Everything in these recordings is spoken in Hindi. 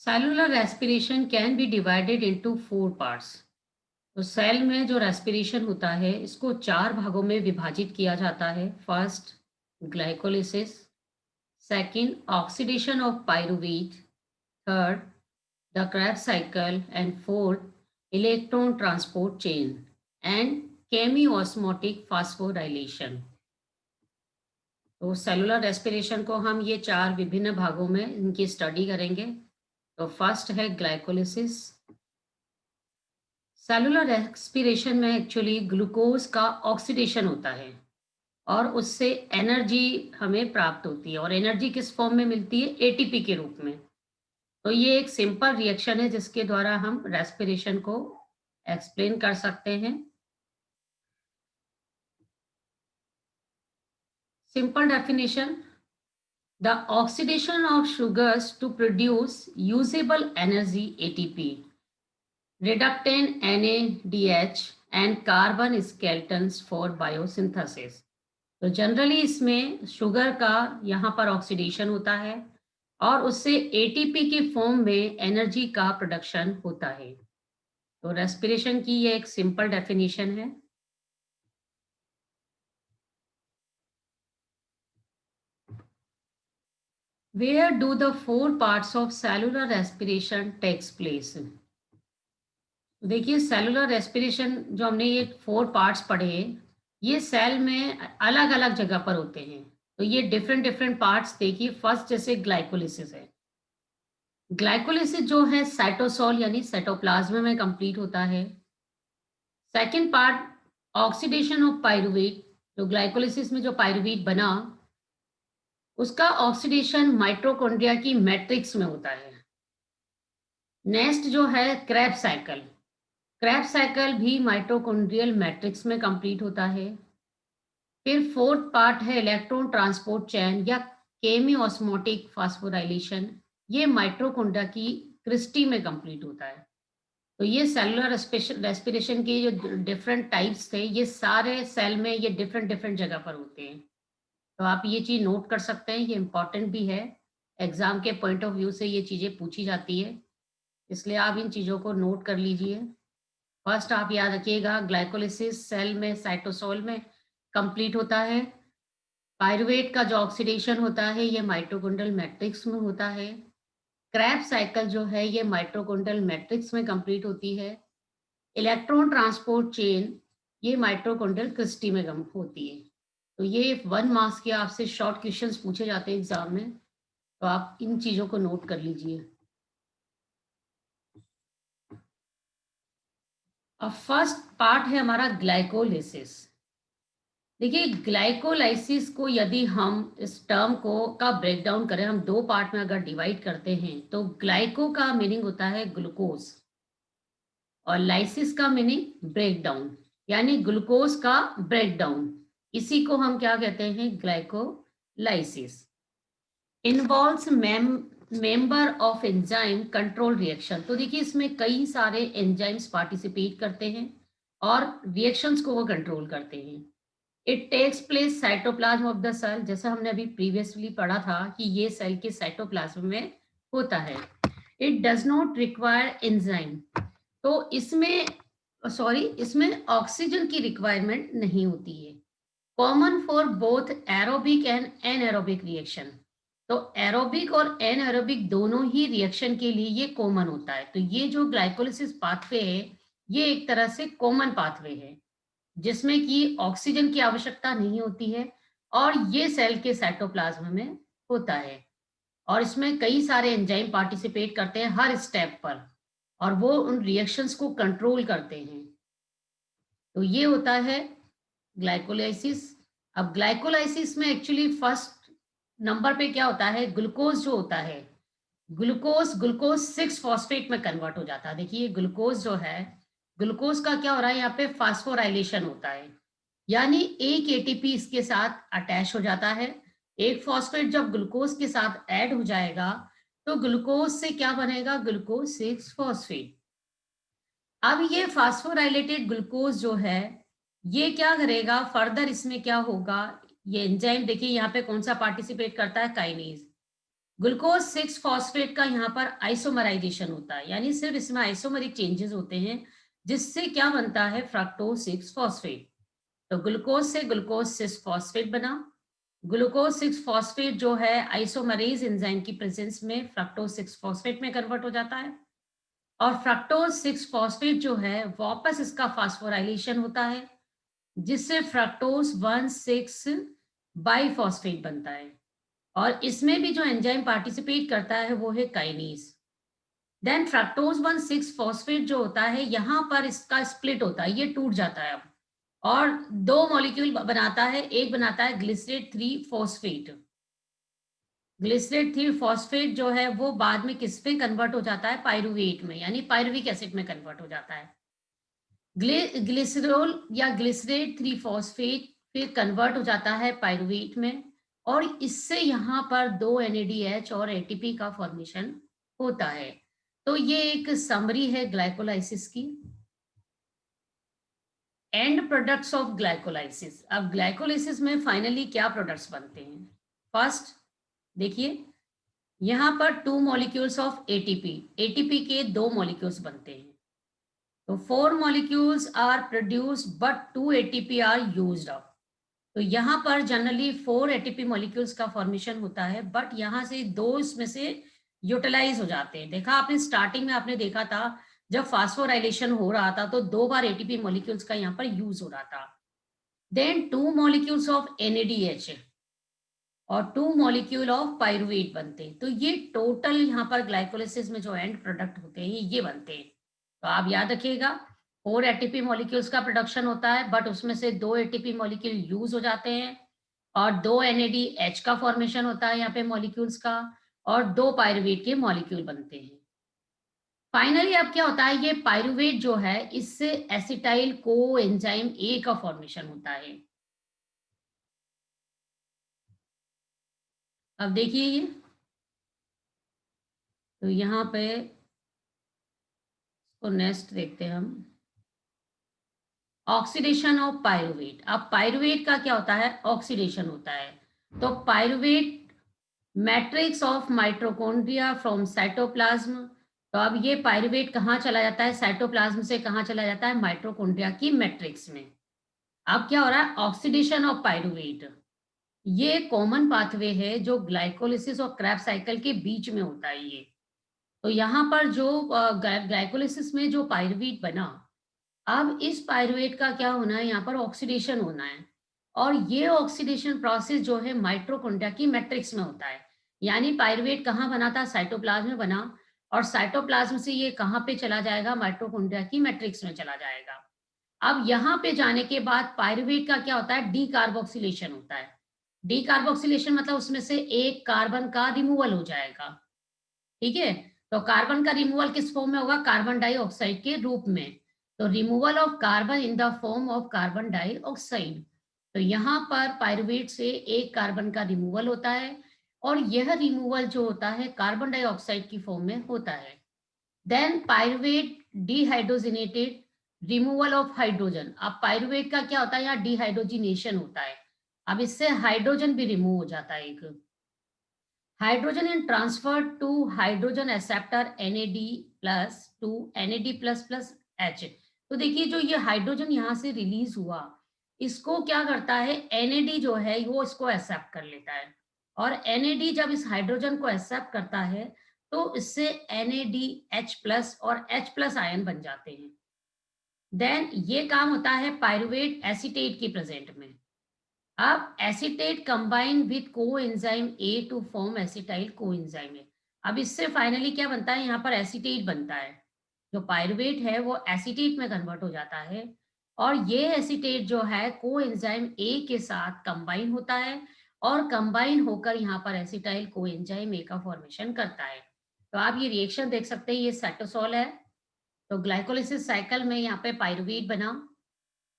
Cellular respiration can be divided into 4 parts. तो सेल में जो रेस्पिरेशन होता है इसको 4 भागों में विभाजित किया जाता है। First, glycolysis. Second, oxidation of pyruvate. Third, the Krebs cycle, and fourth, electron transport chain and chemiosmotic phosphorylation। तो सेलुलर रेस्पिरेशन को हम ये 4 विभिन्न भागों में इनकी स्टडी करेंगे। तो फर्स्ट है ग्लाइकोलिसिस। सेलुलर रेस्पिरेशन में एक्चुअली ग्लूकोज का ऑक्सीडेशन होता है और उससे एनर्जी हमें प्राप्त होती है, और एनर्जी किस फॉर्म में मिलती है? एटीपी के रूप में। तो ये एक सिंपल रिएक्शन है जिसके द्वारा हम रेस्पिरेशन को एक्सप्लेन कर सकते हैं। Simple definition: the oxidation of sugars to produce usable energy ATP, reductant NADH and carbon skeletons for biosynthesis। तो जनरली इसमें शुगर का यहाँ पर ऑक्सीडेशन होता है और उससे एटीपी के फॉर्म में एनर्जी का प्रोडक्शन होता है। तो रेस्पिरेशन की ये एक सिंपल डेफिनेशन है। Where do the 4 parts of cellular respiration takes place? देखिए, सेलुलर रेस्पिरेशन जो हमने ये 4 पार्ट्स पढ़े, ये सेल में अलग अलग जगह पर होते हैं। तो ये डिफरेंट डिफरेंट पार्ट्स देखिए। फर्स्ट जैसे ग्लाइकोलिसिस है। ग्लाइकोलिसिस जो है साइटोसोल यानी साइटोप्लाज्म में कंप्लीट होता है। Second part, oxidation of pyruvate. जो ग्लाइकोलिसिस में जो पायरुवेट बना, उसका ऑक्सीडेशन माइटोकॉन्ड्रिया की मैट्रिक्स में होता है। नेक्स्ट जो है क्रेब साइकिल। क्रेब साइकिल भी माइटोकॉन्ड्रियल मैट्रिक्स में कंप्लीट होता है। फिर फोर्थ पार्ट है इलेक्ट्रॉन ट्रांसपोर्ट चेन या केमियोस्मोटिक फास्फोराइलेशन। ये माइटोकॉन्ड्रिया की क्रिस्टी में कंप्लीट होता है। तो ये सेलुलर रेस्पिरेशन के जो डिफरेंट टाइप्स थे, ये सारे सेल में ये डिफरेंट डिफरेंट जगह पर होते हैं। तो आप ये चीज़ नोट कर सकते हैं, ये इम्पॉर्टेंट भी है। एग्जाम के पॉइंट ऑफ व्यू से ये चीज़ें पूछी जाती है, इसलिए आप इन चीज़ों को नोट कर लीजिए। फर्स्ट आप याद रखिएगा, ग्लाइकोलिसिस सेल में साइटोसोल में कंप्लीट होता है। पायरुवेट का जो ऑक्सीडेशन होता है ये माइटोकॉन्ड्रियल मैट्रिक्स में होता है। क्रैब साइकिल जो है ये माइटोकॉन्ड्रियल मैट्रिक्स में कंप्लीट होती है। इलेक्ट्रॉन ट्रांसपोर्ट चेन ये माइटोकॉन्ड्रियल क्रिस्टी में होती है। तो ये 1 मार्क्स के आपसे शॉर्ट क्वेश्चंस पूछे जाते हैं एग्जाम में, तो आप इन चीज़ों को नोट कर लीजिए। अब फर्स्ट पार्ट है हमारा ग्लाइकोलिसिस। देखिए, ग्लाइकोलाइसिस को यदि हम इस टर्म को का ब्रेक डाउन करें, हम 2 पार्ट में अगर डिवाइड करते हैं, तो ग्लाइको का मीनिंग होता है ग्लूकोज और लाइसिस का मीनिंग ब्रेक डाउन, यानी ग्लूकोज का ब्रेक डाउन। इसी को हम क्या कहते हैं? Glycolysis. Involves member of enzyme control reaction. तो देखिए, इसमें कई सारे एंजाइम्स पार्टिसिपेट करते हैं और रिएक्शंस को वो कंट्रोल करते हैं। It takes place cytoplasm of the cell. जैसा हमने अभी प्रीवियसली पढ़ा था कि ये सेल के साइटोप्लाज्म में होता है। It does not require enzyme. तो इसमें ऑक्सीजन की रिक्वायरमेंट नहीं होती है। Common for both aerobic and anaerobic reaction. तो एरोबिक और एनएरोबिक दोनों ही रिएक्शन के लिए ये कॉमन होता है। तो ये जो ग्लाइकोलिसिस पाथवे है, ये एक तरह से कॉमन पाथवे है जिसमें कि ऑक्सीजन की आवश्यकता नहीं होती है, और ये सेल के साइटोप्लाज्म में होता है। और इसमें कई सारे एंजाइम पार्टिसिपेट करते हैं हर स्टेप पर, और वो उन रिएक्शंस को कंट्रोल करते हैं। तो ये होता है ग्लाइकोलाइसिस। अब ग्लाइकोलाइसिस में एक्चुअली फर्स्ट नंबर पे क्या होता है? ग्लूकोज जो होता है, ग्लूकोज 6 फॉस्फेट में कन्वर्ट हो जाता है। देखिए, ग्लूकोज जो है, ग्लूकोज का क्या हो रहा है? यहाँ पे फास्फोराइलेशन होता है, यानी एक एटीपी इसके साथ अटैच हो जाता है। एक फॉस्फेट जब ग्लूकोज के साथ ऐड हो जाएगा तो ग्लूकोज से क्या बनेगा? Glucose 6 phosphate. अब ये फास्फोराइलेटेड ग्लूकोज जो है, ये क्या करेगा फर्दर? इसमें क्या होगा? ये एंजाइम देखिए यहाँ पे कौन सा पार्टिसिपेट करता है? काइनेज। ग्लूकोज 6 फॉस्फेट का यहाँ पर आइसोमराइजेशन होता है, यानी सिर्फ इसमें आइसोमरिक चेंजेस होते हैं, जिससे क्या बनता है फ्रक्टोज 6 फॉस्फेट। तो ग्लूकोज से ग्लूकोज 6 फॉस्फेट बना। ग्लूकोज 6 फॉस्फेट जो है आइसोमरेज एंजाइम की प्रेजेंस में फ्रक्टोज 6 फॉस्फेट में कन्वर्ट हो जाता है, और फ्रक्टोज 6 फॉस्फेट जो है वापस इसका फास्फोराइलेशन होता है, जिससे फ्रक्टोज 1,6 बाइफॉस्फेट बनता है, और इसमें भी जो एंजाइम पार्टिसिपेट करता है वो है काइनेज। देन फ्रक्टोज 1,6 फॉस्फेट जो होता है यहाँ पर इसका स्प्लिट होता है, ये टूट जाता है अब, और दो मॉलिक्यूल बनाता है, एक बनाता है ग्लिसरेट 3 फॉस्फेट। ग्लिसरेट 3 फॉस्फेट जो है वो बाद में किस पे कन्वर्ट हो जाता है, पायरुवेट में, यानी पायरुविक एसिड में कन्वर्ट हो जाता है। ग्लिसरॉल या ग्लिसरेट 3 फॉस्फेट फिर कन्वर्ट हो जाता है पायरुवेट में, और इससे यहाँ पर दो NADH और ATP का फॉर्मेशन होता है। तो ये एक समरी है ग्लाइकोलाइसिस की। And products of glycolysis. अब ग्लाइकोलाइसिस में फाइनली क्या प्रोडक्ट्स बनते हैं? फर्स्ट देखिए, यहाँ पर 2 मॉलिक्यूल्स ऑफ ATP, ATP के 2 मॉलिक्यूल्स बनते हैं। तो 4 molecules are produced but 2 ATP are used up। तो यहाँ पर जनरली 4 ATP molecules का फॉर्मेशन होता है, बट यहाँ से 2 इसमें से यूटिलाइज हो जाते हैं। देखा आपने स्टार्टिंग में, आपने देखा था जब फास्फोराइलेशन हो रहा था तो 2 बार ATP molecules का यहाँ पर यूज हो रहा था। देन 2 molecules ऑफ NADH और 2 molecule ऑफ पायरुवेट बनते हैं। तो ये टोटल यहाँ पर ग्लाइकोलिसिस में जो एंड प्रोडक्ट होते हैं ये बनते हैं। तो आप याद रखिएगा, 4 ATP मॉलिक्यूल्स का प्रोडक्शन होता है, बट उसमें से 2 ATP मॉलिक्यूल यूज हो जाते हैं, और 2 NADH का फॉर्मेशन होता है यहाँ पे मॉलिक्यूल्स का, और 2 पायरुवेट के मॉलिक्यूल बनते हैं। फाइनली अब क्या होता है, ये पायरुवेट जो है इससे एसिटाइल को एंजाइम A का फॉर्मेशन होता है। अब देखिए ये, तो यहाँ पे तो नेक्स्ट देखते हैं हम, ऑक्सीडेशन ऑफ पायरुवेट। अब पायरुवेट का क्या होता है, ऑक्सीडेशन होता है। तो pyruvate matrix of mitochondria from cytoplasm. तो अब ये पायरुवेट कहाँ चला जाता है, साइटोप्लाज्म से कहाँ चला जाता है, माइटोकॉन्ड्रिया की मैट्रिक्स में। अब क्या हो रहा है, ऑक्सीडेशन ऑफ पायरुवेट। ये कॉमन पाथवे है जो ग्लाइकोलिसिस और क्रेब्स साइकिल के बीच में होता है ये। तो यहाँ पर जो ग्लाइकोलिसिस में जो पायरुवेट बना, अब इस पायरुवेट का क्या होना है, यहाँ पर ऑक्सीडेशन होना है, और ये ऑक्सीडेशन प्रोसेस जो है माइटोकॉन्ड्रिया की मैट्रिक्स में होता है। यानी पायरुवेट कहाँ बना था, साइटोप्लाज्म में बना, और साइटोप्लाज्म से ये कहाँ पे चला जाएगा, माइटोकॉन्ड्रिया की मैट्रिक्स में चला जाएगा। अब यहाँ पे जाने के बाद पायरुवेट का क्या होता है, डी कार्बोक्सिलेशन होता है। डी कार्बोक्सिलेशन मतलब उसमें से एक कार्बन का रिमूवल हो जाएगा। ठीक है, तो कार्बन का रिमूवल किस फॉर्म में होगा, कार्बन डाइऑक्साइड के रूप में। तो removal of carbon in the form of carbon dioxide. तो यहाँ पर पायरुवेट से एक कार्बन का रिमूवल होता है, और यह रिमूवल जो होता है कार्बन डाइऑक्साइड की फॉर्म में होता है। Then pyruvate dehydrogenated, removal of hydrogen. अब पायरुवेट का क्या होता है, यहाँ डिहाइड्रोजिनेशन होता है। अब इससे हाइड्रोजन भी रिमूव हो जाता है एक। Hydrogen and transfer to hydrogen acceptor NAD plus to NAD plus plus H। तो देखिए जो ये हाइड्रोजन यहाँ से रिलीज हुआ, इसको क्या करता है, NAD जो है वो इसको एक्सेप्ट कर लेता है, और NAD जब इस हाइड्रोजन को एक्सेप्ट करता है तो इससे NADH प्लस और H प्लस आयन बन जाते हैं। देन ये काम होता है पायरुवेट एसीटेट की प्रेजेंट में। अब acetate combine with coenzyme A to form acetyl coenzyme A। अब इससे फाइनली क्या बनता है, यहाँ पर एसीटेट बनता है। जो पायरुवेट है वो एसीटेट में कन्वर्ट हो जाता है, और ये एसीटेट जो है कोएंजाइम A के साथ कंबाइन होता है, और कंबाइन होकर यहाँ पर एसिटाइल कोएंजाइम A का फॉर्मेशन करता है। तो आप ये रिएक्शन देख सकते हैं, ये साइटोसॉल है। तो ग्लाइकोलिसिस साइकिल में यहाँ पे पायरुवेट बना।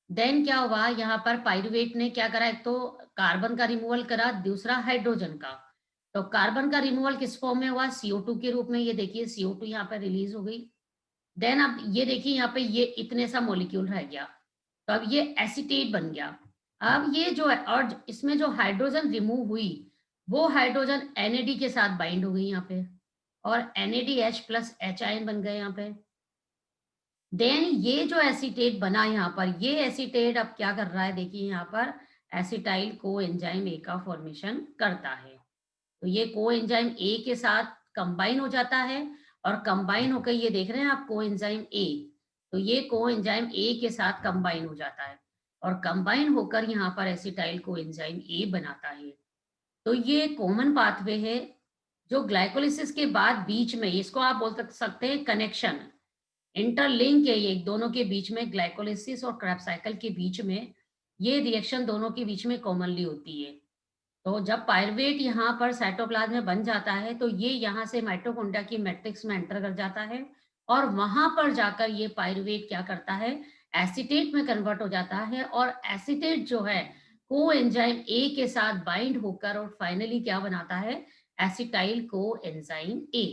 देन क्या हुआ, यहाँ पर पायरुवेट ने क्या करा, एक तो कार्बन का रिमूवल करा, दूसरा हाइड्रोजन का। तो कार्बन का रिमूवल किस फॉर्म में हुआ, CO2 के रूप में। ये देखिए CO2 यहाँ पर रिलीज हो गई। देन अब ये देखिए यहाँ पे ये इतने सा मॉलिक्यूल रह गया, तो अब ये एसीटेट बन गया। अब ये जो है, और इसमें जो हाइड्रोजन रिमूव हुई, वो हाइड्रोजन NAD के साथ बाइंड हो गई यहाँ पे और NADH प्लस H आयन बन गए यहाँ पे। देन ये जो एसीटेट बना यहाँ पर, ये एसीटेट अब क्या कर रहा है, देखिए यहाँ पर एसिटाइल कोएंजाइम ए का फॉर्मेशन करता है। तो ये कोएंजाइम ए के साथ कंबाइन हो जाता है और कंबाइन होकर ये देख रहे हैं आप कोएंजाइम ए, तो ये कोएंजाइम ए के साथ कंबाइन हो जाता है और कंबाइन होकर यहाँ पर एसिटाइल कोएंजाइम ए बनाता है। तो ये कॉमन पाथवे है जो ग्लाइकोलिसिस के बाद बीच में, इसको आप बोल सकते हैं कनेक्शन, इंटरलिंक है ये दोनों के बीच में, ग्लाइकोलिसिस और क्रेब्स साइकिल के बीच में ये रिएक्शन दोनों के बीच में कॉमनली होती है। तो जब पायरुवेट यहाँ पर साइटोप्लाज्म में बन जाता है तो ये यहाँ से माइटोकॉन्ड्रिया की मैट्रिक्स में एंटर कर जाता है और वहां पर जाकर ये पायरुवेट क्या करता है, एसीटेट में कन्वर्ट हो जाता है और एसीटेट जो है कोएंजाइम ए के साथ बाइंड होकर और फाइनली क्या बनाता है, एसिटाइल कोएंजाइम ए।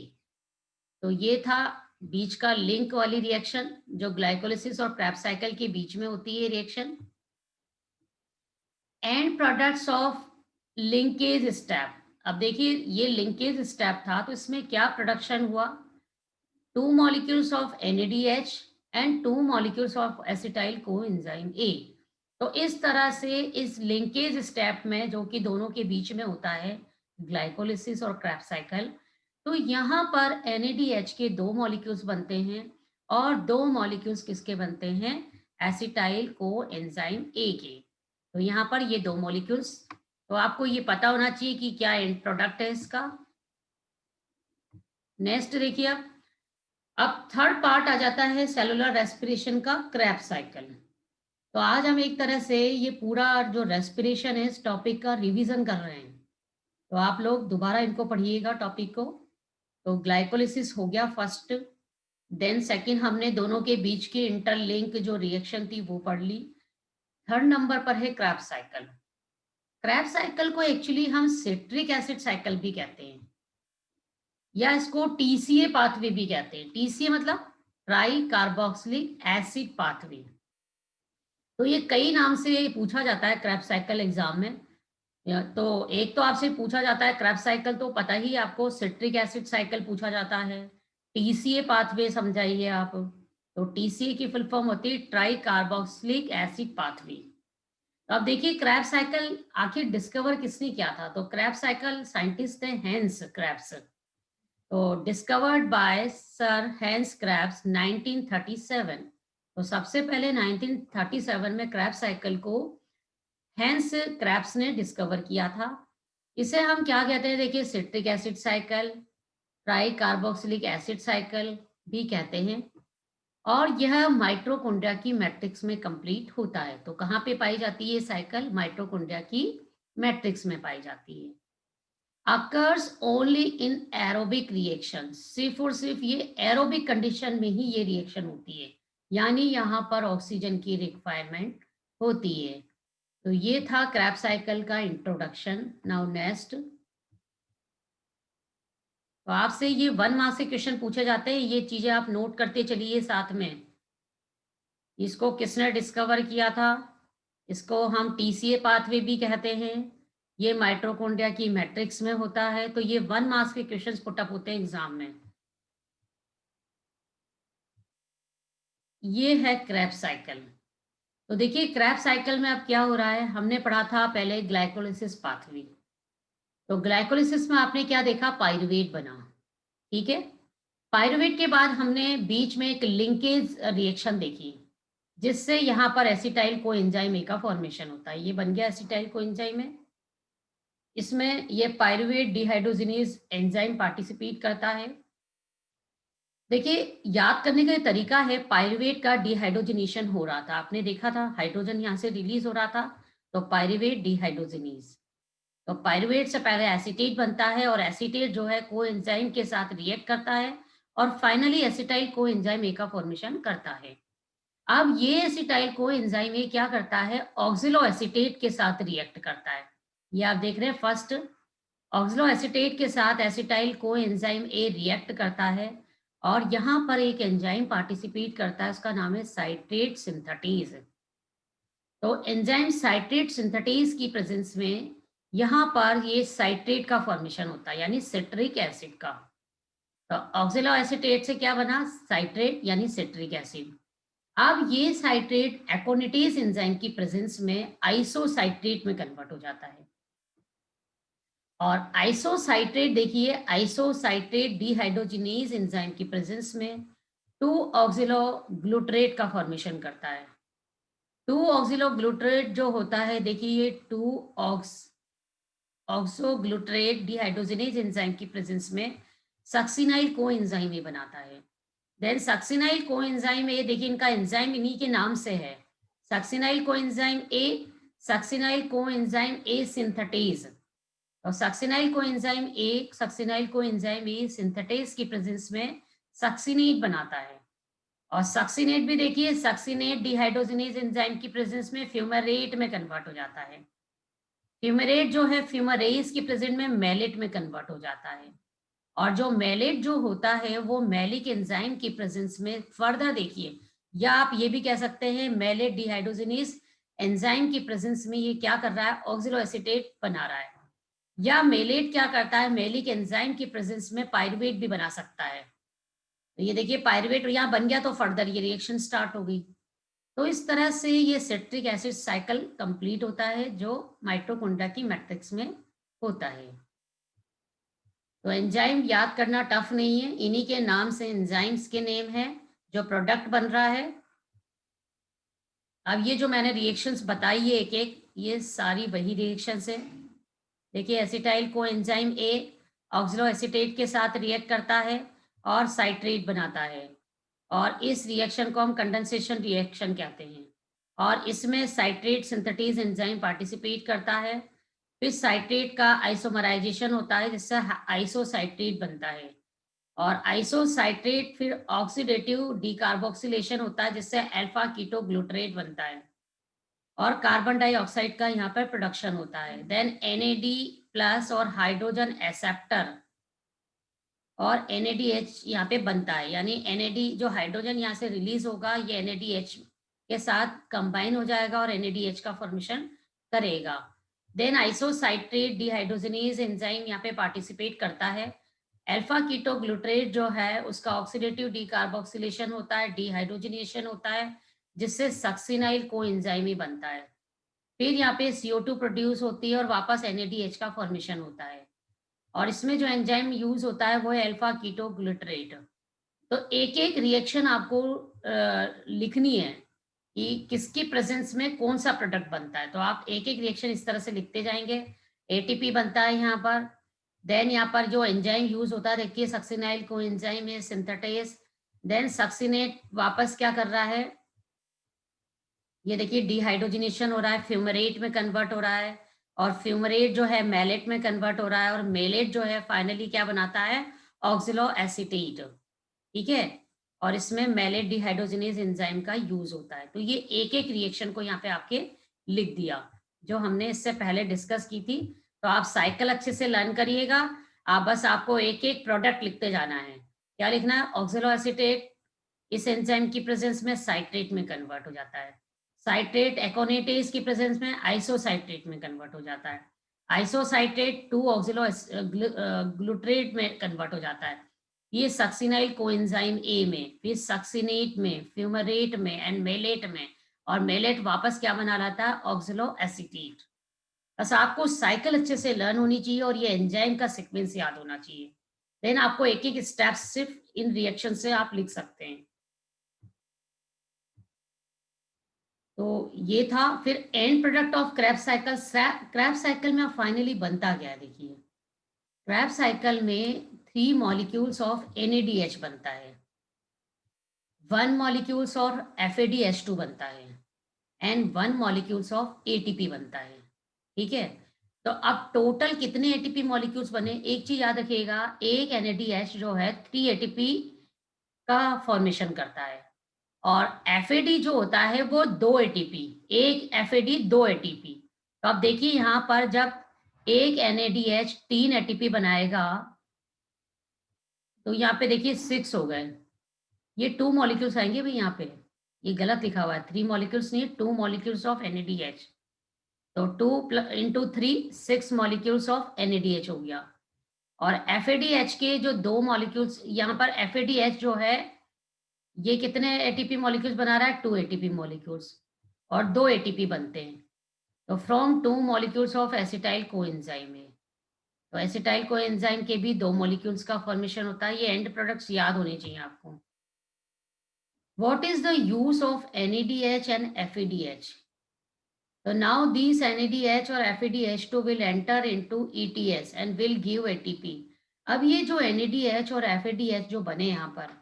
तो ये था बीच का लिंक वाली रिएक्शन जो ग्लाइकोलिसिस और क्रेब्स साइकिल के बीच में होती है reaction. And products of linkage step. अब देखिए ये लिंकेज स्टेप था तो इसमें क्या प्रोडक्शन हुआ, 2 molecules of NADH and 2 molecules of acetyl coenzyme A। तो इस तरह से इस लिंकेज स्टेप में जो कि दोनों के बीच में होता है ग्लाइकोलिसिस और क्रेब्स साइकिल, तो यहाँ पर NADH के 2 मॉलिक्यूल्स बनते हैं और 2 मॉलिक्यूल्स किसके बनते हैं, एसिटाइल कोएंजाइम ए के। तो यहाँ पर ये 2 मॉलिक्यूल्स, तो आपको ये पता होना चाहिए कि क्या एंड प्रोडक्ट है इसका। नेक्स्ट देखिए अब थर्ड पार्ट आ जाता है सेलुलर रेस्पिरेशन का, क्रेब्स साइकिल। तो आज हम एक तरह से ये पूरा जो रेस्पिरेशन है इस टॉपिक का रिवीजन कर रहे हैं, तो आप लोग दोबारा इनको पढ़िएगा टॉपिक को। तो ग्लाइकोलिसिस हो गया फर्स्ट, देन सेकंड हमने दोनों के बीच की इंटरलिंक जो रिएक्शन थी वो पढ़ ली। थर्ड नंबर पर है क्रेब्स साइकिल। क्रेब्स साइकिल को एक्चुअली हम सिट्रिक एसिड साइकिल भी कहते हैं या इसको टीसीए पाथवे भी कहते हैं। टीसीए मतलब ट्राई कार्बोक्सिलिक एसिड पाथवे। तो ये कई नाम से पूछा जाता है क्रेब्स साइकिल एग्जाम में। तो एक तो आपसे पूछा जाता है क्रेब्स साइकिल, तो पता ही आपको सिट्रिक एसिड साइकिल पूछा जाता है। टीसीए पाथवे समझाइए आप, तो टीसीए की फुल फॉर्म होती है ट्राई कार्बोक्सिलिक एसिड पाथवे। तो अब देखिए क्रेब्स साइकिल आखिर डिस्कवर किसने किया था, तो क्रेब्स साइकिल साइंटिस्ट है हैंस क्रेब्स। तो discovered by sir Hans Krebs 1937। तो सबसे पहले 1937 में क्रेब्स साइकिल को हैंस क्रेब्स ने डिस्कवर किया था। इसे हम क्या कहते हैं, देखिए citric acid cycle, tricarboxylic acid cycle भी कहते हैं और यह माइटोकॉन्ड्रिया की मैट्रिक्स में कंप्लीट होता है। तो कहाँ पे पाई जाती है ये साइकिल, माइटोकॉन्ड्रिया की मैट्रिक्स में पाई जाती है। occurs only in aerobic reaction, सिर्फ और सिर्फ ये एरोबिक कंडीशन में ही ये रिएक्शन होती है, यानी यहाँ पर ऑक्सीजन की रिक्वायरमेंट होती है। तो ये था क्रेब्स साइकिल का इंट्रोडक्शन। नाउ नेक्स्ट, तो आपसे ये 1 मार्क्स से क्वेश्चन पूछे जाते हैं, ये चीजें आप नोट करते चलिए साथ में। इसको किसने डिस्कवर किया था, इसको हम टीसीए पाथवे भी कहते हैं, ये माइटोकॉन्ड्रिया की मैट्रिक्स में होता है। तो ये 1 मार्क्स के क्वेश्चंस पुटअप होते हैं एग्जाम में। ये है क्रेब्स साइकिल। तो देखिए क्रेब्स साइकिल में अब क्या हो रहा है, हमने पढ़ा था पहले ग्लाइकोलिसिस पाथवे। तो ग्लाइकोलिसिस में आपने क्या देखा, पायरुवेट बना, ठीक है। पायरुवेट के बाद हमने बीच में एक लिंकेज रिएक्शन देखी जिससे यहाँ पर एसिटाइल कोएंजाइम ए का फॉर्मेशन होता है। ये बन गया एसिटाइल कोएंजाइम है, इसमें ये पायरुवेट डिहाइड्रोजिनेज एंजाइम पार्टिसिपेट करता है। देखिए याद करने का ये तरीका है, पायरुवेट का डिहाइड्रोजनेशन हो रहा था, आपने देखा था हाइड्रोजन यहाँ से रिलीज हो रहा था, तो पायरुवेट डिहाइड्रोजिनेज। तो पायरुवेट से पहले एसीटेट बनता है और एसीटेट जो है कोएंजाइम के साथ रिएक्ट करता है और फाइनली एसिटाइल कोएंजाइम ए का फॉर्मेशन करता है। अब ये एसिटाइल कोएंजाइम ए क्या करता है, ऑक्सिलो एसीटेट के साथ रिएक्ट करता है। ये आप देख रहे हैं फर्स्ट ऑक्सिलो एसीटेट के साथ एसिटाइल कोएंजाइम ए रिएक्ट करता है और यहाँ पर एक एंजाइम पार्टिसिपेट करता है, उसका नाम है साइट्रेट सिंथेटेज। तो एंजाइम साइट्रेट सिंथेटेज की प्रेजेंस में यहाँ पर ये साइट्रेट का फॉर्मेशन होता है, यानी सिट्रिक एसिड का। तो ऑक्जेलो एसीटेट से क्या बना? साइट्रेट यानी सिट्रिक एसिड। अब ये साइट्रेट एकोनिटेज एंजाइम की प्रेजेंस में आइसोसाइट्रेट में कन्वर्ट हो जाता है। और आइसोसाइट्रेट देखिए, आइसोसाइट्रेट डिहाइड्रोजिनेज एंजाइम की प्रेजेंस में 2 ऑक्सिलो ग्लूटरेट का फॉर्मेशन करता है। 2 ऑक्सिलो ग्लूटरेट जो होता है, देखिए ये 2 ऑक्सोग्लूटरेट डिहाइड्रोजिनेज एंजाइम की प्रेजेंस में सक्सिनाइल कोएंजाइम ये बनाता है। देन सक्सिनाइल कोएंजाइम ए, देखिए इनका एंजाइम इन्हीं के नाम से है, succinyl coenzyme A, succinyl coenzyme A synthetase. और सक्सिनाइल कोएंजाइम ए सिंथेटेज की प्रेजेंस में सक्सिनेट बनाता है। और सक्सिनेट भी देखिए, सक्सिनेट डिहाइड्रोजिनेज एंजाइम की प्रेजेंस में फ्यूमेरेट में कन्वर्ट हो जाता है। फ्यूमेरेट जो है फ्यूमरेज की प्रेजेंट में मेलेट में कन्वर्ट हो जाता है। और जो मेलेट जो होता है वो मेलिक एंजाइम की प्रेजेंस में फर्दर देखिए, या आप ये भी कह सकते हैं मेलेट डिहाइड्रोजिनेज एंजाइम की प्रेजेंस में ये क्या कर रहा है? ऑक्सिलो एसीटेट बना रहा है। या मेलेट क्या करता है? मेलिक एंजाइम की प्रेजेंस में पायरुवेट भी बना सकता है। तो ये देखिए पायरुवेट यहाँ बन गया, तो फर्दर ये रिएक्शन स्टार्ट हो गई। तो इस तरह से ये सिट्रिक एसिड साइकिल कंप्लीट होता है जो माइटोकॉन्ड्रिया की मैट्रिक्स में होता है। तो एंजाइम याद करना टफ नहीं है, इन्हीं के नाम से एंजाइम्स के नेम है जो प्रोडक्ट बन रहा है। अब ये जो मैंने रिएक्शंस बताई है एक एक, ये सारी वही रिएक्शंस है। देखिए acetyl co enzyme A oxalo acetate के साथ रिएक्ट करता है और साइट्रेट बनाता है, और इस रिएक्शन को हम कंडेंसेशन रिएक्शन कहते हैं। और इसमें साइट्रेट सिंथेटेज एंजाइम पार्टिसिपेट करता है। फिर साइट्रेट का आइसोमराइजेशन होता है जिससे आइसोसाइट्रेट बनता है। और आइसोसाइट्रेट फिर ऑक्सीडेटिव डीकार्बोक्सिलेशन होता है जिससे अल्फा कीटो ग्लूटरेट बनता है। और कार्बन डाइऑक्साइड का यहाँ पर प्रोडक्शन होता है। देन एनएडी प्लस और हाइड्रोजन एक्सेप्टर और NADH यहाँ पे बनता है, यानी NAD जो हाइड्रोजन यहाँ से रिलीज होगा ये NADH के साथ कंबाइन हो जाएगा और NADH का फॉर्मेशन करेगा। देन आइसोसाइट्रेट डिहाइड्रोजनेज एंजाइम यहाँ पे पार्टिसिपेट करता है। अल्फा कीटो ग्लूटरेट जो है उसका ऑक्सीडेटिव डीकार्बोक्सिलेशन होता है, डिहाइड्रोजनेशन होता है, जिससे सक्सिनाइल को एंजाइम ही बनता है। फिर यहाँ पे CO2 प्रोड्यूस होती है और वापस NADH का फॉर्मेशन होता है। और इसमें जो एंजाइम यूज होता है वो है अल्फा कीटो ग्लूटरेट। तो एक एक रिएक्शन आपको लिखनी है कि किसकी प्रेजेंस में कौन सा प्रोडक्ट बनता है। तो आप एक एक रिएक्शन इस तरह से लिखते जाएंगे। ATP बनता है यहाँ पर। देन यहाँ पर जो एंजाइम यूज होता है, देखिए सक्सिनाइल को एंजाइम है सिंथेटेज। देन सक्सिनेट वापस क्या कर रहा है? ये देखिए डिहाइड्रोजिनेशन हो रहा है, फ्यूमरेट में कन्वर्ट हो रहा है। और फ्यूमरेट जो है मेलेट में कन्वर्ट हो रहा है, और मेलेट जो है फाइनली क्या बनाता है? Oxalo acetate. ठीक है। और इसमें मेलेट डिहाइड्रोजिनेज एंजाइम का यूज होता है। तो ये एक एक रिएक्शन को यहाँ पे आपके लिख दिया जो हमने इससे पहले डिस्कस की थी। तो आप साइकिल अच्छे से लर्न करिएगा। आप बस आपको एक एक प्रोडक्ट लिखते जाना है। क्या लिखना है? ऑक्सिलो एसीटेट इस एंजाइम की प्रेजेंस में साइट्रेट में कन्वर्ट हो जाता है। साइट्रेट एकोनेटेज की प्रेजेंस में आइसोसाइट्रेट में कन्वर्ट हो जाता है। आइसोसाइट्रेट 2 ऑक्सिलो ग्लूटरेट में कन्वर्ट हो जाता है। ये सक्सिनाइल कोएंजाइम ए में, फिर सक्सिनेट में, फ्यूमरेट में एंड मेलेट में। और मेलेट वापस क्या बना लाता है? Oxalo acetate. बस आपको साइकिल अच्छे से लर्न होनी चाहिए और ये एंजाइम का सीक्वेंस याद होना चाहिए। देन आपको एक एक स्टेप्स सिर्फ इन रिएक्शन से आप लिख सकते हैं। तो ये था। फिर and product of crabs cycle. Crabs cycle में फाइनली बनता गया, देखिए क्रैब्स साइकिल में 3 मॉलिक्यूल्स ऑफ NADH बनता है, 1 मॉलिक्यूल्स और FADH2 बनता है, एंड 1 मॉलिक्यूल्स ऑफ ATP बनता है। ठीक है। तो अब टोटल कितने ATP मॉलिक्यूल्स बने? एक चीज याद रखिएगा, एक NADH जो है 3 ATP का फॉर्मेशन करता है। और FAD जो होता है वो 2 ATP, एक FAD 2 ATP। तो अब देखिए यहाँ पर जब एक NADH 3 ATP बनाएगा तो यहाँ पे देखिए 6 हो गए। ये 2 मॉलिक्यूल्स आएंगे भाई, यहाँ पे ये गलत लिखा हुआ है, 3 मॉलिक्यूल्स नहीं, 2 मॉलिक्यूल्स ऑफ NADH। तो 2 × 3 6 मॉलिक्यूल्स ऑफ NADH हो गया। और FADH के जो 2 मॉलिक्यूल्स यहाँ पर FADH जो है ये कितने एटीपी मॉलिक्यूल्स बना रहा है? 2 एटीपी मॉलिक्यूल्स और 2 एटीपी बनते हैं। तो from 2 molecules of acetyl coenzyme है। तो एसिटाइल कोएंजाइम के भी 2 मॉलिक्यूल्स का फॉर्मेशन होता है। ये एंड प्रोडक्ट्स याद होने चाहिए आपको। What is the use of NADH and FADH? So now these NADH और FADH2 will enter into ETS and will give ATP. अब ये जो NADH और FADH जो बने यहाँ पर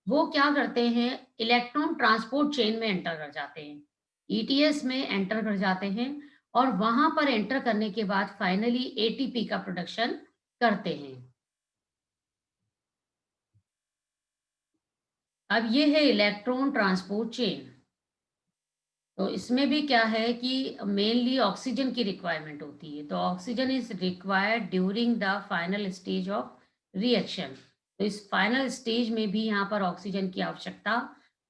वो क्या करते हैं? इलेक्ट्रॉन ट्रांसपोर्ट चेन में एंटर कर जाते हैं, ETS में एंटर कर जाते हैं और वहां पर एंटर करने के बाद फाइनली ATP का प्रोडक्शन करते हैं। अब ये है इलेक्ट्रॉन ट्रांसपोर्ट चेन। तो इसमें भी क्या है कि मेनली ऑक्सीजन की रिक्वायरमेंट होती है। तो oxygen is required during the final stage of reaction. तो इस फाइनल स्टेज में भी यहाँ पर ऑक्सीजन की आवश्यकता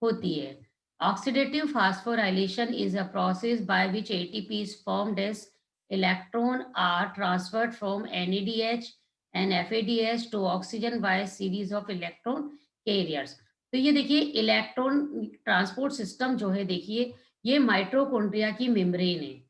होती है। Oxidative phosphorylation is a process by which ATP is formed as electron are transferred from NADH and FADH to oxygen by a series of electron carriers। तो ये देखिए इलेक्ट्रॉन ट्रांसपोर्ट सिस्टम जो है, देखिए ये माइटोकॉन्ड्रिया की मेम्ब्रेन है।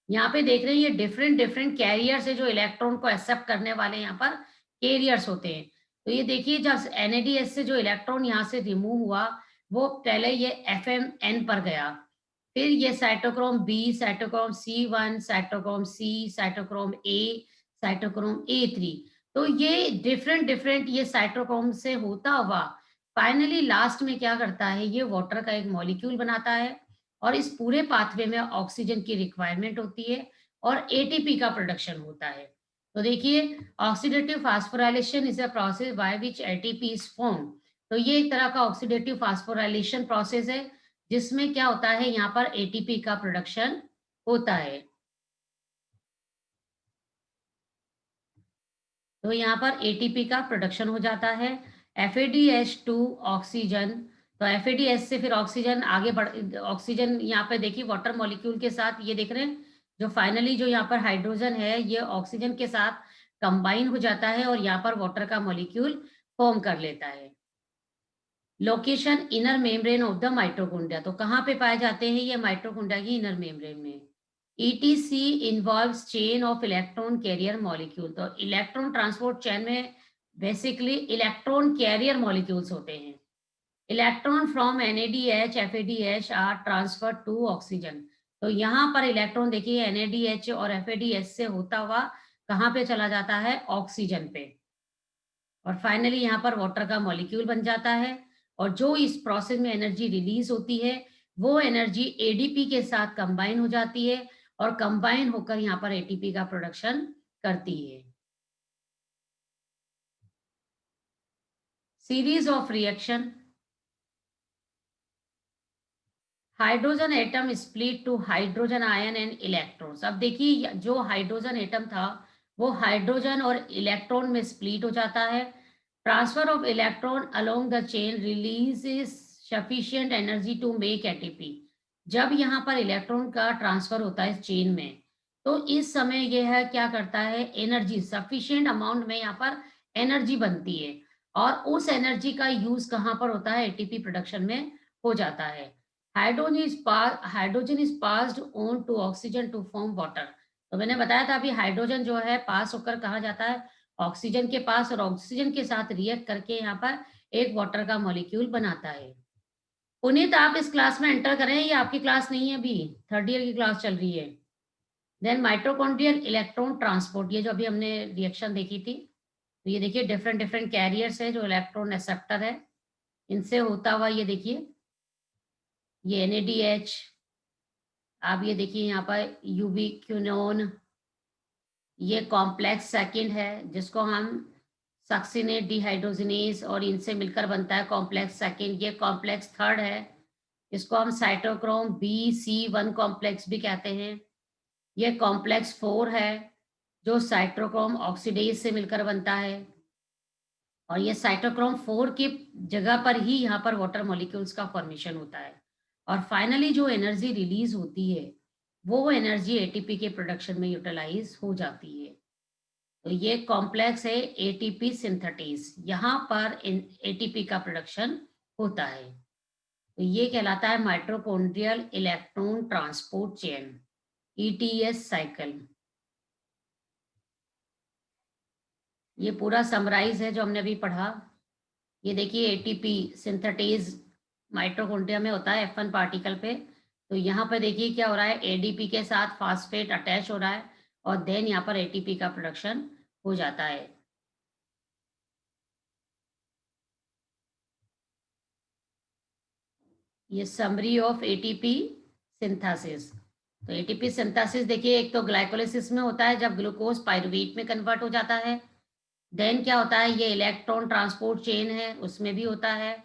यहाँ पे देख रहे हैं ये डिफरेंट डिफरेंट कैरियर्स है जो इलेक्ट्रॉन को एक्सेप्ट करने वाले यहाँ पर कैरियर्स होते हैं। तो ये देखिए जब NADH से जो इलेक्ट्रॉन यहाँ से रिमूव हुआ वो पहले ये FMN पर गया, फिर ये cytochrome b, cytochrome C1, cytochrome c, cytochrome a, cytochrome A3। तो ये डिफरेंट डिफरेंट ये साइटोक्रोम से होता हुआ फाइनली लास्ट में क्या करता है, ये वाटर का एक मॉलिक्यूल बनाता है और इस पूरे पाथवे में ऑक्सीजन की रिक्वायरमेंट होती है और एटीपी का प्रोडक्शन होता है। तो देखिए oxidative phosphorylation is a process by which ATP is form. तो ये एक तरह का ऑक्सीडेटिव फास्फोराइलेशन प्रोसेस है जिसमें क्या होता है, यहाँ पर एटीपी का प्रोडक्शन होता है। तो यहाँ पर एटीपी का प्रोडक्शन हो जाता है। FADH2 ऑक्सीजन, तो FADH से फिर ऑक्सीजन आगे बढ़, ऑक्सीजन यहाँ पे देखिए वाटर मॉलिक्यूल के साथ ये देख रहे हैं जो फाइनली जो यहाँ पर हाइड्रोजन है ये ऑक्सीजन के साथ कंबाइन हो जाता है और यहाँ पर वाटर का मॉलिक्यूल फॉर्म कर लेता है। Location inner membrane of the mitochondria. तो कहाँ पे पाए जाते हैं ये? माइटोकॉन्ड्रिया की इनर मेम्ब्रेन में। ETC involves chain of electron carrier molecule. तो इलेक्ट्रॉन ट्रांसपोर्ट चेन में बेसिकली इलेक्ट्रॉन कैरियर मॉलिक्यूल्स होते हैं। Electron from NADH FADH are transfer to oxygen. तो यहाँ पर इलेक्ट्रॉन देखिए NADH और FADH से होता हुआ कहाँ पे चला जाता है? ऑक्सीजन पे। और फाइनली यहाँ पर वाटर का मॉलिक्यूल बन जाता है और जो इस प्रोसेस में एनर्जी रिलीज होती है वो एनर्जी ADP के साथ कंबाइन हो जाती है और कंबाइन होकर यहाँ पर ATP का प्रोडक्शन करती है। Series of reaction, hydrogen atom split to hydrogen ion and electrons. अब देखिए जो हाइड्रोजन एटम था वो हाइड्रोजन और इलेक्ट्रॉन में स्प्लिट हो जाता है। Transfer of electron along the chain releases sufficient energy to make ATP. जब यहाँ पर इलेक्ट्रॉन का ट्रांसफर होता है चेन में तो इस समय यह क्या करता है, एनर्जी सफिशिएंट अमाउंट में यहाँ पर एनर्जी बनती है और उस एनर्जी का यूज कहाँ पर होता है? एटीपी प्रोडक्शन में हो जाता है। Hydrogen is passed on to oxygen to form water. तो मैंने बताया था अभी हाइड्रोजन जो है पास होकर कहा जाता है ऑक्सीजन के पास और ऑक्सीजन के साथ रिएक्ट करके यहाँ पर एक वाटर का मॉलिक्यूल बनाता है। पुनीत आप इस क्लास में एंटर करें, ये आपकी क्लास नहीं है, अभी थर्ड ईयर की क्लास चल रही है। देन माइटोकॉन्ड्रियल इलेक्ट्रॉन ट्रांसपोर्ट, ये जो अभी हमने रिएक्शन देखी थी, तो ये देखिए डिफरेंट डिफरेंट कैरियर्स है जो इलेक्ट्रॉन एक्सेप्टर है, इनसे होता हुआ ये देखिए ये NADH, आप ये देखिए यहाँ पर यूबिक्विनोन, ये कॉम्प्लेक्स सेकंड है जिसको हम सक्सिनेट डिहाइड्रोजिनेज और इनसे मिलकर बनता है कॉम्प्लेक्स सेकंड। ये कॉम्प्लेक्स थर्ड है, इसको हम साइटोक्रोम BC1 कॉम्प्लेक्स भी कहते हैं। ये कॉम्प्लेक्स 4 है जो साइटोक्रोम ऑक्सीडेज से मिलकर बनता है और ये साइटोक्रोम 4 की जगह पर ही यहाँ पर वाटर मॉलिक्यूल्स का फॉर्मेशन होता है। और फाइनली जो एनर्जी रिलीज होती है वो एनर्जी एटीपी के प्रोडक्शन में यूटिलाइज हो जाती है। तो ये कॉम्प्लेक्स है एटीपी सिंथेटेज, यहाँ पर एटीपी का प्रोडक्शन होता है। तो ये कहलाता है mitochondrial electron transport chain, ETS cycle. ये पूरा समराइज है जो हमने अभी पढ़ा। ये देखिए एटीपी सिंथेटेज माइटोकॉन्ड्रिया में होता है F1 पार्टिकल पे। तो यहाँ पे देखिए क्या हो रहा है, एडीपी के साथ फास्फेट अटैच हो रहा है और देन यहाँ पर एटीपी का प्रोडक्शन हो जाता है। ये समरी ऑफ एटीपी सिंथेसिस। तो एटीपी सिंथेसिस देखिए, एक तो ग्लाइकोलिसिस में होता है जब ग्लूकोज पायरुवेट में कन्वर्ट हो जाता है। देन क्या होता है, ये इलेक्ट्रॉन ट्रांसपोर्ट चेन है उसमें भी होता है।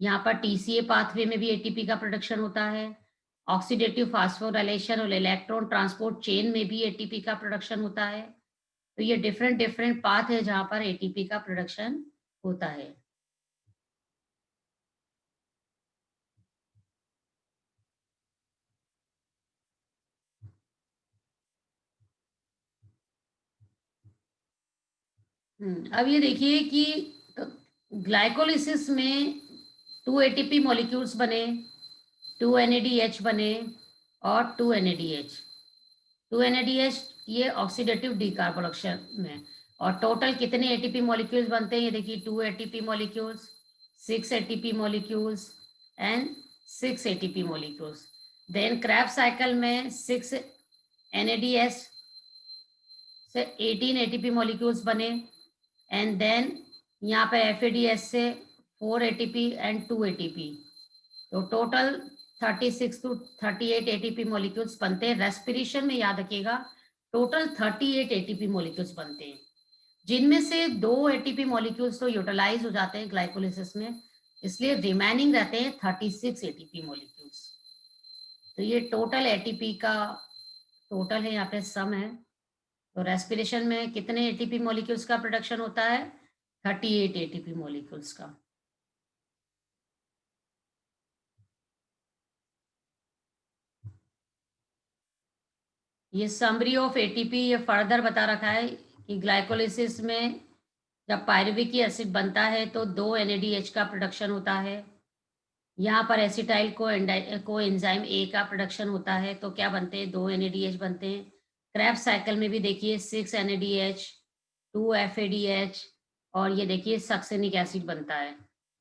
यहाँ पर टीसीए पाथवे में भी एटीपी का प्रोडक्शन होता है। ऑक्सीडेटिव फास्फोराइलेशन और इलेक्ट्रॉन ट्रांसपोर्ट चेन में भी एटीपी का प्रोडक्शन होता है। तो ये डिफरेंट डिफरेंट पाथ है जहाँ पर एटीपी का प्रोडक्शन होता है। अब ये देखिए कि ग्लाइकोलिसिस में 2 एटीपी मॉलिक्यूल्स बने, 2 एनएडीएच बने और 2 एनएडीएच। 2 एनएडीएच ये ऑक्सीडेटिव डिकार्बोक्सिलेशन में। और टोटल कितने एटीपी मॉलिक्यूल्स बनते हैं, ये देखिए 2 ATP molecules, 6 ATP molecules and 6 ATP molecules. Then Krebs cycle में 6 एनएडीएच से 18 एटीपी मॉलिक्यूल्स बने एंड देन यहाँ पे एफएडीएस से 4 एटीपी एंड 2 एटीपी। तो टोटल 36 टू 38 एटीपी मॉलिक्यूल्स बनते हैं। रेस्पिरेशन में याद रखिएगा टोटल 38 एटीपी मॉलिक्यूल्स बनते हैं, जिनमें से 2 एटीपी मॉलिक्यूल्स तो यूटिलाइज हो जाते हैं ग्लाइकोलिसिस में, इसलिए रिमेनिंग रहते हैं 36 एटीपी मॉलिक्यूल्स। तो ये टोटल एटीपी का टोटल है, यहाँ पे सम है। तो रेस्पिरेशन में कितने एटीपी मॉलिक्यूल्स का प्रोडक्शन होता है, 38 एटीपी मॉलिक्यूल्स का। ये समरी ऑफ एटीपी ये फर्दर बता रखा है कि ग्लाइकोलिसिस में जब पायरुविक एसिड बनता है तो 2 एनएडीएच का प्रोडक्शन होता है। यहाँ पर एसिटाइल को एंजाइम ए का प्रोडक्शन होता है, तो क्या बनते हैं, 2 एनएडीएच बनते हैं। क्रैब साइकिल में भी देखिए 6 एनएडीएच, 2 एफएडीएच और ये देखिए सक्सेनिक एसिड बनता है।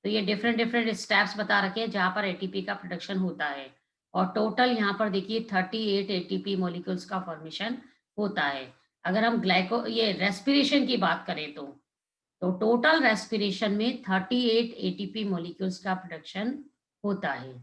तो ये डिफरेंट डिफरेंट स्टेप्स बता रखे हैं जहाँ पर एटीपी का प्रोडक्शन होता है। और टोटल यहाँ पर देखिए 38 एटीपी मॉलिक्यूल्स का फॉर्मेशन होता है। अगर हम ग्लाइको ये रेस्पिरेशन की बात करें तो टोटल रेस्पिरेशन में 38 एटीपी मॉलिक्यूल्स का प्रोडक्शन होता है।